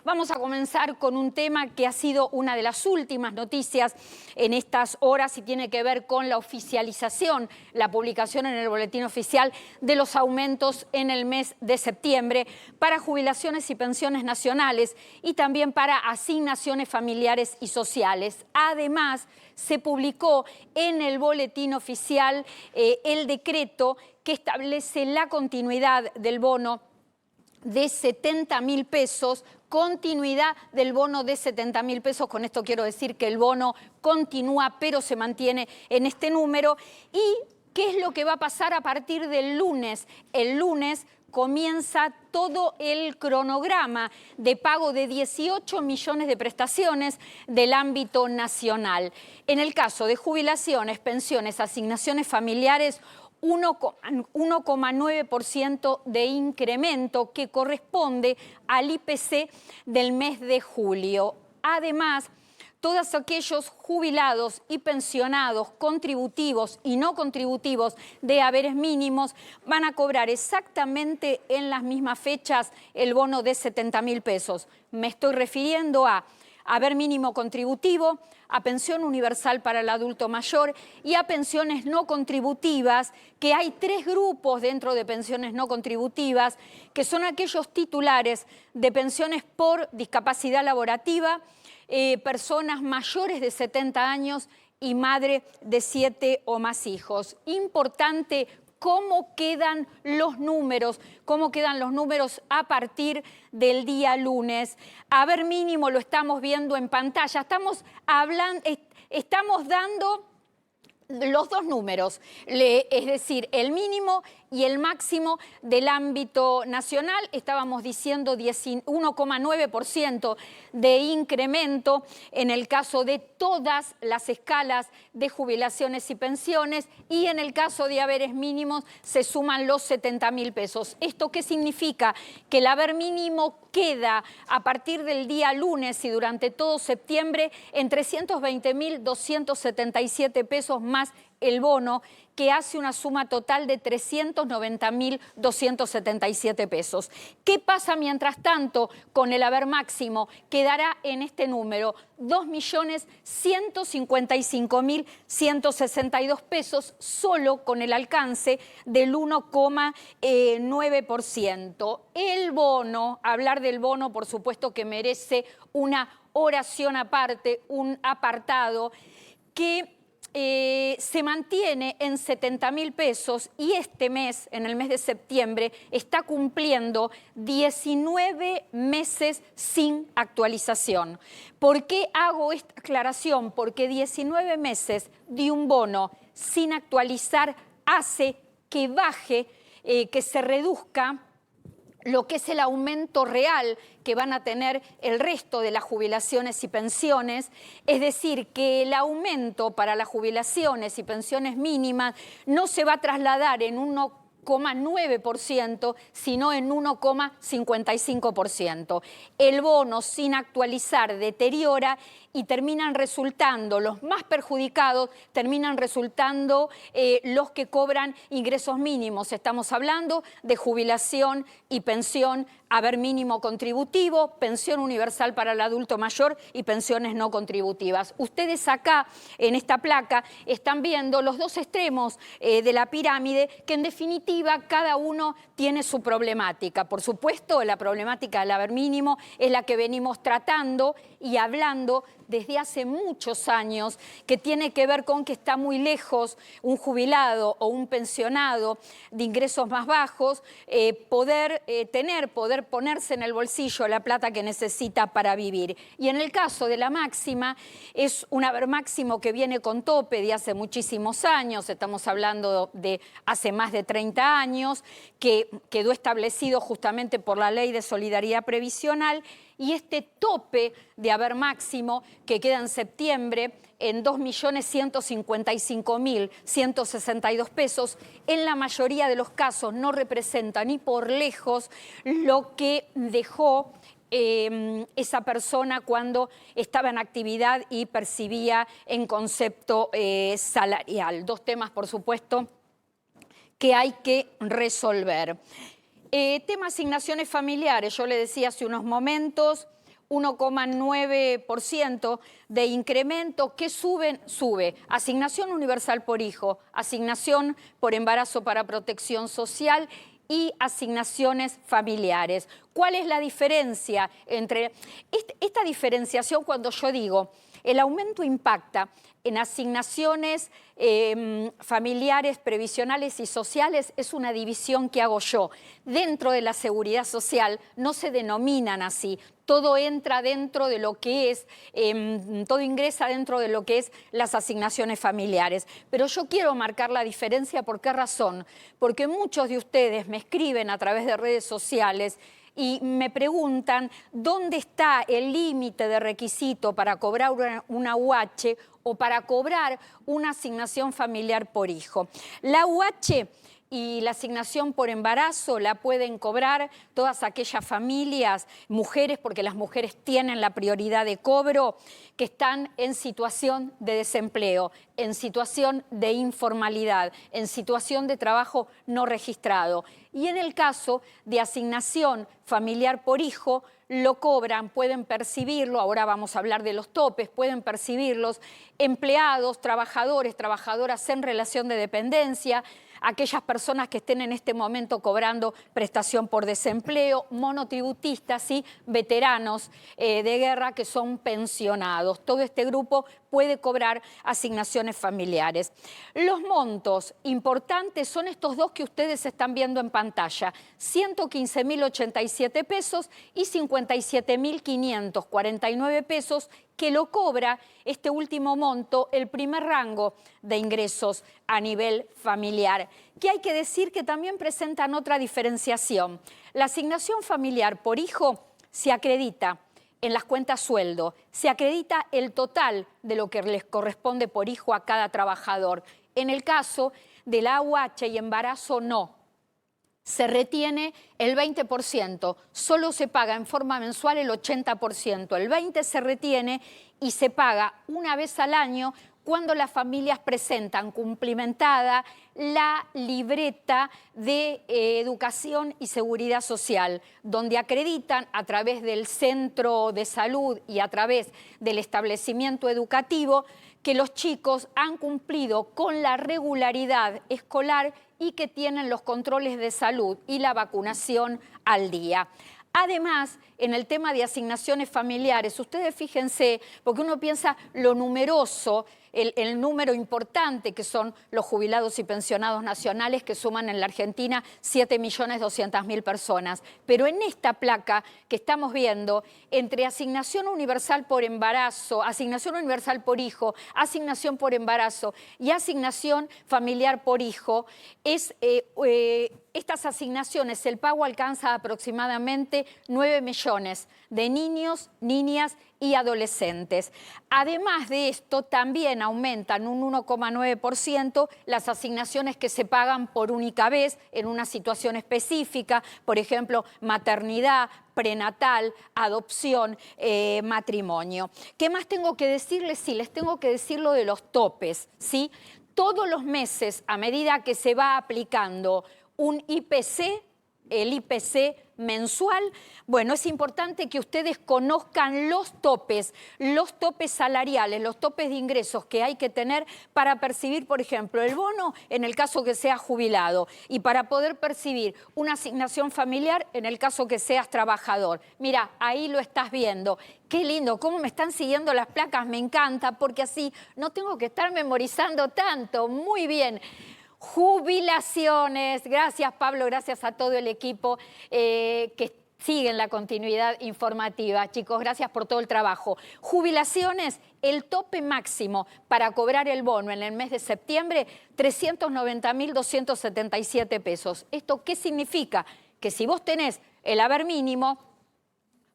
Vamos a comenzar con un tema que ha sido una de las últimas noticias en estas horas y tiene que ver con la oficialización, la publicación en el Boletín Oficial de los aumentos en el mes de septiembre para jubilaciones y pensiones nacionales y también para asignaciones familiares y sociales. Además, se publicó en el Boletín Oficial el decreto que establece la continuidad del bono de 70.000 pesos, continuidad del bono de 70.000 pesos. Con esto quiero decir que el bono continúa, pero se mantiene en este número. ¿Y qué es lo que va a pasar a partir del lunes? El lunes comienza todo el cronograma de pago de 18 millones de prestaciones del ámbito nacional. En el caso de jubilaciones, pensiones, asignaciones familiares, 1,9% de incremento que corresponde al IPC del mes de julio. Además, todos aquellos jubilados y pensionados contributivos y no contributivos de haberes mínimos van a cobrar exactamente en las mismas fechas el bono de 70.000 pesos. Me estoy refiriendo a haber mínimo contributivo, a pensión universal para el adulto mayor y a pensiones no contributivas, que hay tres grupos dentro de pensiones no contributivas, que son aquellos titulares de pensiones por discapacidad laborativa, personas mayores de 70 años y madre de 7 o más hijos. Importante cómo quedan los números a partir del día lunes. Haber mínimo lo estamos viendo en pantalla. Estamos dando los dos números, es decir, el mínimo y el máximo del ámbito nacional. Estábamos diciendo 1,9% de incremento en el caso de todas las escalas de jubilaciones y pensiones, y en el caso de haberes mínimos se suman los 70.000 pesos. ¿Esto qué significa? Que el haber mínimo queda a partir del día lunes y durante todo septiembre en 320.277 pesos más el bono, que hace una suma total de 390.277 pesos. ¿Qué pasa mientras tanto con el haber máximo? Quedará en este número 2.155.162 pesos, solo con el alcance del 1,9%. El bono, hablar del bono, por supuesto que merece una oración aparte, un apartado que se mantiene en 70.000 pesos y este mes, en el mes de septiembre, está cumpliendo 19 meses sin actualización. ¿Por qué hago esta aclaración? Porque 19 meses de un bono sin actualizar hace que baje, que se reduzca lo que es el aumento real que van a tener el resto de las jubilaciones y pensiones, es decir, que el aumento para las jubilaciones y pensiones mínimas no se va a trasladar en 1,9%, sino en 1,55%. El bono sin actualizar deteriora y terminan resultando, los más perjudicados, terminan resultando los que cobran ingresos mínimos. Estamos hablando de jubilación y pensión, haber mínimo contributivo, pensión universal para el adulto mayor y pensiones no contributivas. Ustedes acá, en esta placa, están viendo los dos extremos de la pirámide, que en definitiva cada uno tiene su problemática. Por supuesto, la problemática del haber mínimo es la que venimos tratando y hablando desde hace muchos años, que tiene que ver con que está muy lejos un jubilado o un pensionado de ingresos más bajos, poder ponerse en el bolsillo la plata que necesita para vivir. Y en el caso de la máxima, es un haber máximo que viene con tope de hace muchísimos años, estamos hablando de hace más de 30 años, que quedó establecido justamente por la Ley de Solidaridad Previsional, y este tope de haber máximo que queda en septiembre en 2.155.162 pesos, en la mayoría de los casos no representa ni por lejos lo que dejó esa persona cuando estaba en actividad y percibía en concepto salarial. Dos temas, por supuesto, que hay que resolver. Tema asignaciones familiares, yo le decía hace unos momentos, 1,9% de incremento. ¿Qué suben? Sube asignación universal por hijo, asignación por embarazo para protección social y asignaciones familiares. ¿Cuál es la diferencia entre esta diferenciación? Cuando yo digo el aumento impacta en asignaciones familiares, previsionales y sociales, es una división que hago yo. Dentro de la seguridad social no se denominan así. Todo entra dentro de lo que es, todo ingresa dentro de lo que es las asignaciones familiares. Pero yo quiero marcar la diferencia. ¿Por qué razón? Porque muchos de ustedes me escriben a través de redes sociales y me preguntan dónde está el límite de requisito para cobrar una UH o para cobrar una asignación familiar por hijo. La UH y la asignación por embarazo la pueden cobrar todas aquellas familias, mujeres, porque las mujeres tienen la prioridad de cobro, que están en situación de desempleo, en situación de informalidad, en situación de trabajo no registrado. Y en el caso de asignación familiar por hijo, lo cobran, pueden percibirlo, ahora vamos a hablar de los topes, pueden percibirlos empleados, trabajadores, trabajadoras en relación de dependencia, aquellas personas que estén en este momento cobrando prestación por desempleo, monotributistas y veteranos de guerra que son pensionados. Todo este grupo puede cobrar asignaciones familiares. Los montos importantes son estos dos que ustedes están viendo en pantalla, 115.087 pesos y 57.549 pesos, que lo cobra este último monto, el primer rango de ingresos a nivel familiar. Que hay que decir que también presentan otra diferenciación. La asignación familiar por hijo se acredita en las cuentas sueldo, se acredita el total de lo que les corresponde por hijo a cada trabajador. En el caso del AUH y embarazo, no. Se retiene el 20%, solo se paga en forma mensual el 80%, el 20% se retiene y se paga una vez al año cuando las familias presentan cumplimentada la libreta de educación y seguridad social, donde acreditan a través del centro de salud y a través del establecimiento educativo que los chicos han cumplido con la regularidad escolar y que tienen los controles de salud y la vacunación al día. Además, en el tema de asignaciones familiares, ustedes fíjense, porque uno piensa lo numeroso, el número importante que son los jubilados y pensionados nacionales, que suman en la Argentina 7.200.000 personas. Pero en esta placa que estamos viendo, entre asignación universal por embarazo, asignación universal por hijo, asignación por embarazo y asignación familiar por hijo, estas asignaciones, el pago alcanza aproximadamente 9 millones de niños, niñas y adolescentes. Además de esto, también aumentan un 1,9% las asignaciones que se pagan por única vez en una situación específica, por ejemplo, maternidad, prenatal, adopción, matrimonio. ¿Qué más tengo que decirles? Sí, les tengo que decir lo de los topes, ¿sí? Todos los meses, a medida que se va aplicando un IPC, el IPC mensual, bueno, es importante que ustedes conozcan los topes salariales, los topes de ingresos que hay que tener para percibir, por ejemplo, el bono en el caso que seas jubilado y para poder percibir una asignación familiar en el caso que seas trabajador. Mira, ahí lo estás viendo. Qué lindo, cómo me están siguiendo las placas, me encanta, porque así no tengo que estar memorizando tanto. Muy bien. Jubilaciones, gracias Pablo, gracias a todo el equipo que siguen la continuidad informativa. Chicos, gracias por todo el trabajo. Jubilaciones, el tope máximo para cobrar el bono en el mes de septiembre, 390.277 pesos. ¿Esto qué significa? Que si vos tenés el haber mínimo,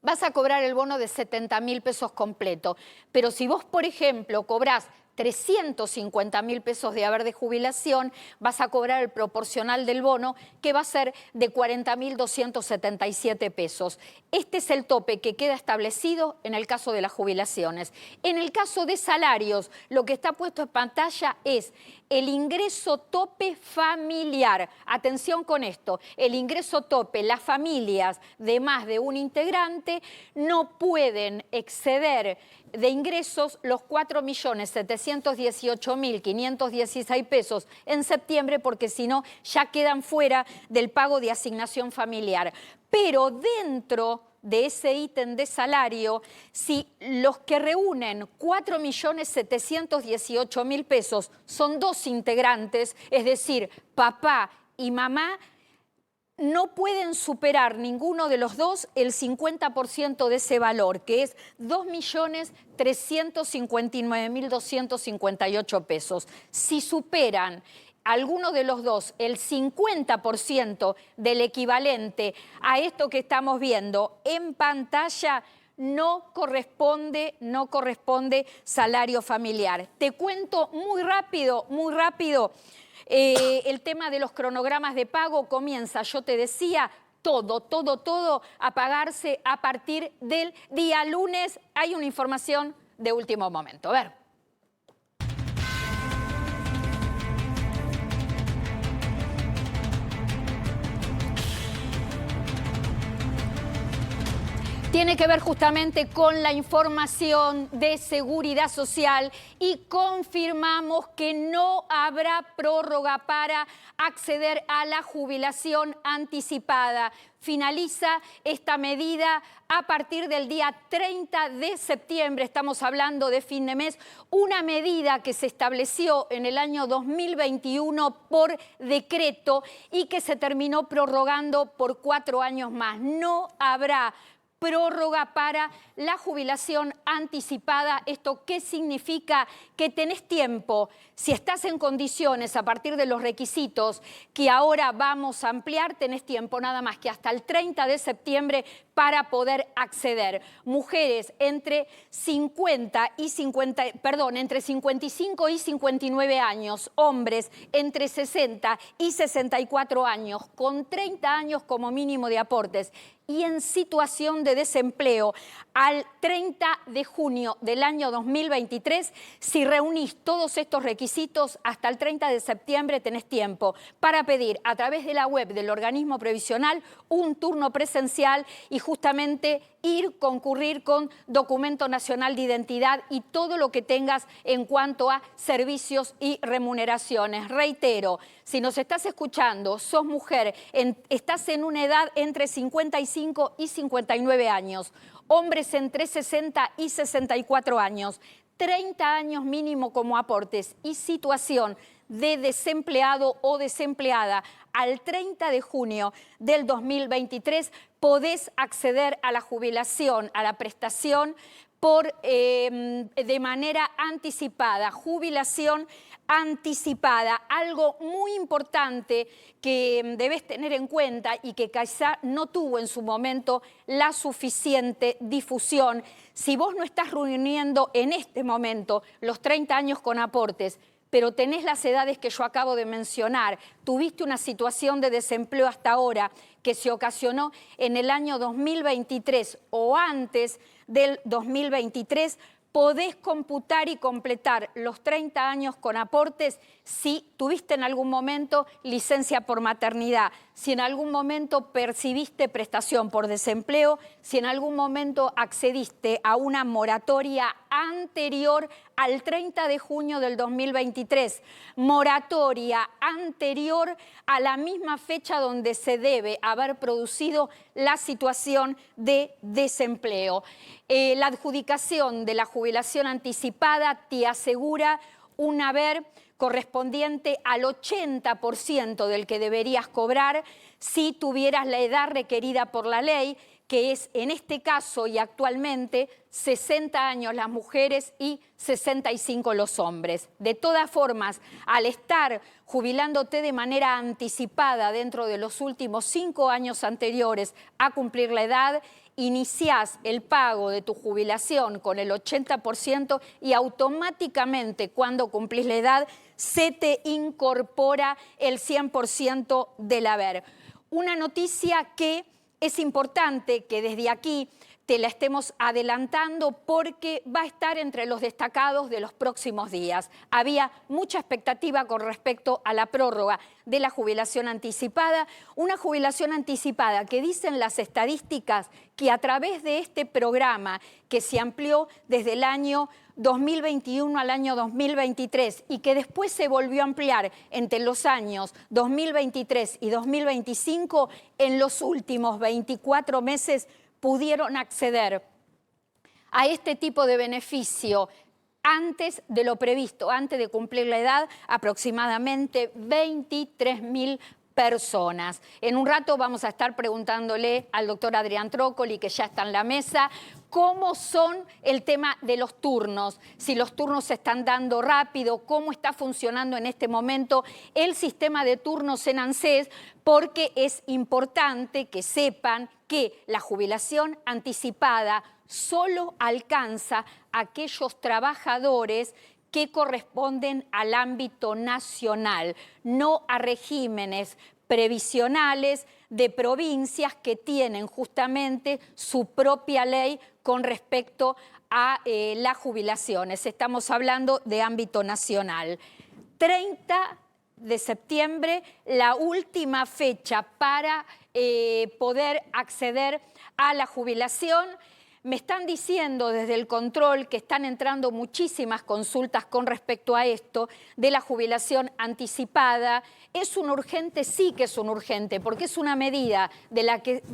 vas a cobrar el bono de 70.000 pesos completo. Pero si vos, por ejemplo, cobrás 350.000 pesos de haber de jubilación, vas a cobrar el proporcional del bono, que va a ser de 40.277 pesos. Este es el tope que queda establecido en el caso de las jubilaciones. En el caso de salarios, lo que está puesto en pantalla es el ingreso tope familiar. Atención con esto, el ingreso tope, las familias de más de un integrante no pueden exceder de ingresos los 4.718.516 pesos en septiembre, porque si no ya quedan fuera del pago de asignación familiar. Pero dentro de ese ítem de salario, si los que reúnen 4.718.000 pesos son dos integrantes, es decir, papá y mamá, no pueden superar ninguno de los dos el 50% de ese valor, que es 2.359.258 pesos. Si superan alguno de los dos el 50% del equivalente a esto que estamos viendo en pantalla, no corresponde salario familiar. Te cuento muy rápido. El tema de los cronogramas de pago comienza, yo te decía, todo a pagarse a partir del día lunes. Hay una información de último momento. A ver. Tiene que ver justamente con la información de seguridad social y confirmamos que no habrá prórroga para acceder a la jubilación anticipada. Finaliza esta medida a partir del día 30 de septiembre, estamos hablando de fin de mes, una medida que se estableció en el año 2021 por decreto y que se terminó prorrogando por 4 años más. No habrá prórroga para la jubilación anticipada. ¿Esto qué significa? Que tenés tiempo, si estás en condiciones a partir de los requisitos que ahora vamos a ampliar, tenés tiempo nada más que hasta el 30 de septiembre para poder acceder. Mujeres entre 55 y 59 años, hombres entre 60 y 64 años, con 30 años como mínimo de aportes y en situación de desempleo al 30 de junio del año 2023, si reunís todos estos requisitos, hasta el 30 de septiembre tenés tiempo para pedir a través de la web del organismo previsional un turno presencial y justamente concurrir con documento nacional de identidad y todo lo que tengas en cuanto a servicios y remuneraciones. Reitero, si nos estás escuchando, sos mujer, estás en una edad entre 55 y 59 años, hombres entre 60 y 64 años, 30 años mínimo como aportes y situación de desempleado o desempleada al 30 de junio del 2023, podés acceder a la jubilación, a la prestación de manera anticipada, jubilación anticipada. Algo muy importante que debes tener en cuenta y que quizá no tuvo en su momento la suficiente difusión. Si vos no estás reuniendo en este momento los 30 años con aportes, pero tenés las edades que yo acabo de mencionar, tuviste una situación de desempleo hasta ahora que se ocasionó en el año 2023 o antes del 2023, podés computar y completar los 30 años con aportes si tuviste en algún momento licencia por maternidad, si en algún momento percibiste prestación por desempleo, si en algún momento accediste a una moratoria anterior al 30 de junio del 2023, moratoria anterior a la misma fecha donde se debe haber producido la situación de desempleo. La adjudicación de la jubilación anticipada te asegura un haber correspondiente al 80% del que deberías cobrar si tuvieras la edad requerida por la ley, que es en este caso y actualmente 60 años las mujeres y 65 los hombres. De todas formas, al estar jubilándote de manera anticipada dentro de los últimos 5 años anteriores a cumplir la edad, iniciás el pago de tu jubilación con el 80% y automáticamente cuando cumplís la edad se te incorpora el 100% del haber. Una noticia que es importante que desde aquí te la estemos adelantando porque va a estar entre los destacados de los próximos días. Había mucha expectativa con respecto a la prórroga de la jubilación anticipada, una jubilación anticipada que dicen las estadísticas que a través de este programa que se amplió desde el año 2021 al año 2023 y que después se volvió a ampliar entre los años 2023 y 2025, en los últimos 24 meses pudieron acceder a este tipo de beneficio antes de lo previsto, antes de cumplir la edad, aproximadamente 23.000 personas. En un rato vamos a estar preguntándole al doctor Adrián Trócoli, que ya está en la mesa, cómo son el tema de los turnos, si los turnos se están dando rápido, cómo está funcionando en este momento el sistema de turnos en ANSES, porque es importante que sepan que la jubilación anticipada solo alcanza a aquellos trabajadores que corresponden al ámbito nacional, no a regímenes previsionales de provincias que tienen justamente su propia ley con respecto a las jubilaciones. Estamos hablando de ámbito nacional. 30 de septiembre, la última fecha para poder acceder a la jubilación. Me están diciendo desde el control que están entrando muchísimas consultas con respecto a esto de la jubilación anticipada. ¿Es un urgente? Sí que es un urgente, porque es una medida de la que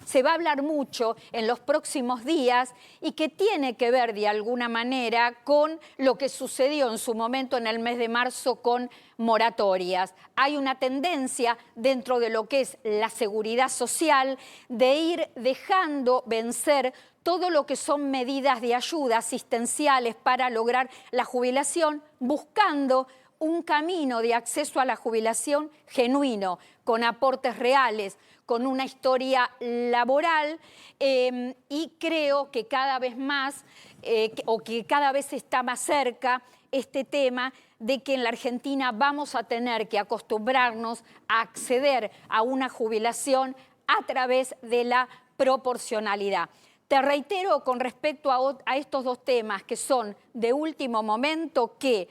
se va a hablar mucho en los próximos días y que tiene que ver de alguna manera con lo que sucedió en su momento en el mes de marzo con moratorias. Hay una tendencia dentro de lo que es la seguridad social de ir dejando vencer todo lo que son medidas de ayuda asistenciales para lograr la jubilación, buscando un camino de acceso a la jubilación genuino, con aportes reales, con una historia laboral y creo que cada vez más, o que cada vez está más cerca este tema de que en la Argentina vamos a tener que acostumbrarnos a acceder a una jubilación a través de la proporcionalidad. Te reitero con respecto a estos dos temas que son de último momento que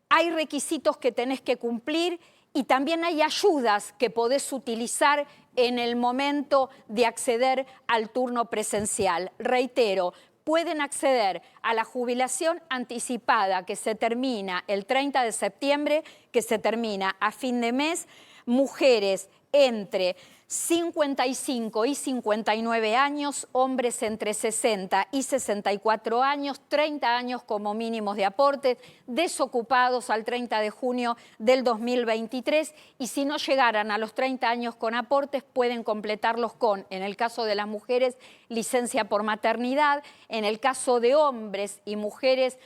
hay requisitos que tenés que cumplir y también hay ayudas que podés utilizar en el momento de acceder al turno presencial. Reitero, pueden acceder a la jubilación anticipada que se termina el 30 de septiembre, que se termina a fin de mes, mujeres entre 55 y 59 años, hombres entre 60 y 64 años, 30 años como mínimos de aportes, desocupados al 30 de junio del 2023 y si no llegaran a los 30 años con aportes pueden completarlos con, en el caso de las mujeres, licencia por maternidad, en el caso de hombres y mujeres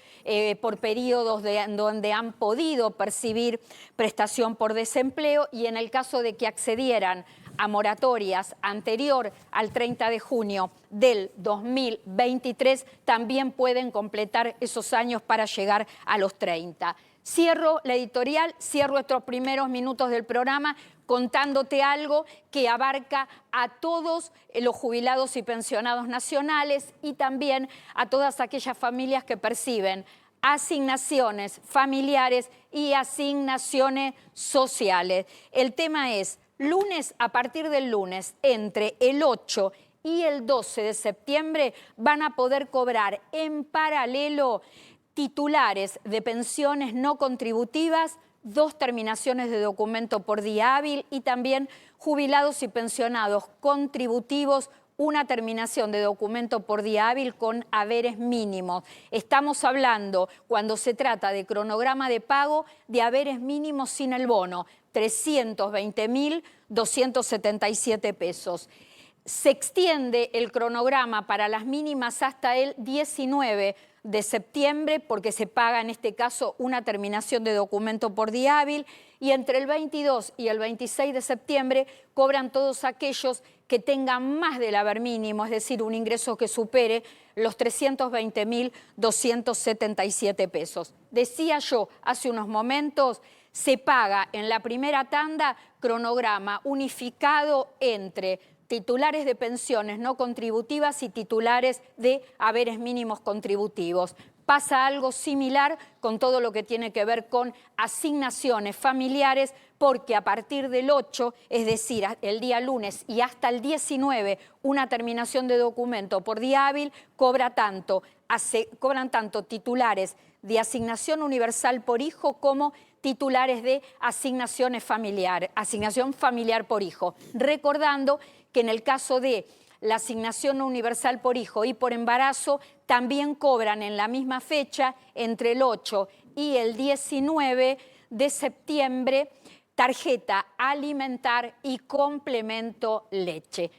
por periodos donde han podido percibir prestación por desempleo y en el caso de que accedieran a moratorias anterior al 30 de junio del 2023, también pueden completar esos años para llegar a los 30. Cierro la editorial, cierro estos primeros minutos del programa contándote algo que abarca a todos los jubilados y pensionados nacionales y también a todas aquellas familias que perciben asignaciones familiares y asignaciones sociales. El tema es lunes, a partir del lunes, entre el 8 y el 12 de septiembre, van a poder cobrar en paralelo titulares de pensiones no contributivas, 2 terminaciones de documento por día hábil y también jubilados y pensionados contributivos, 1 terminación de documento por día hábil con haberes mínimos. Estamos hablando, cuando se trata de cronograma de pago, de haberes mínimos sin el bono, 320.277 pesos. Se extiende el cronograma para las mínimas hasta el 19 de septiembre porque se paga en este caso 1 terminación de documento por día hábil y entre el 22 y el 26 de septiembre cobran todos aquellos que tengan más del haber mínimo, es decir, un ingreso que supere los 320.277 pesos. Decía yo hace unos momentos, se paga en la primera tanda cronograma unificado entre titulares de pensiones no contributivas y titulares de haberes mínimos contributivos. Pasa algo similar con todo lo que tiene que ver con asignaciones familiares, porque a partir del 8, es decir, el día lunes y hasta el 19, una terminación de documento por día hábil cobran tanto titulares de asignación universal por hijo como titulares de asignación familiar por hijo. Recordando que en el caso de la asignación universal por hijo y por embarazo también cobran en la misma fecha, entre el 8 y el 19 de septiembre, tarjeta alimentar y complemento leche.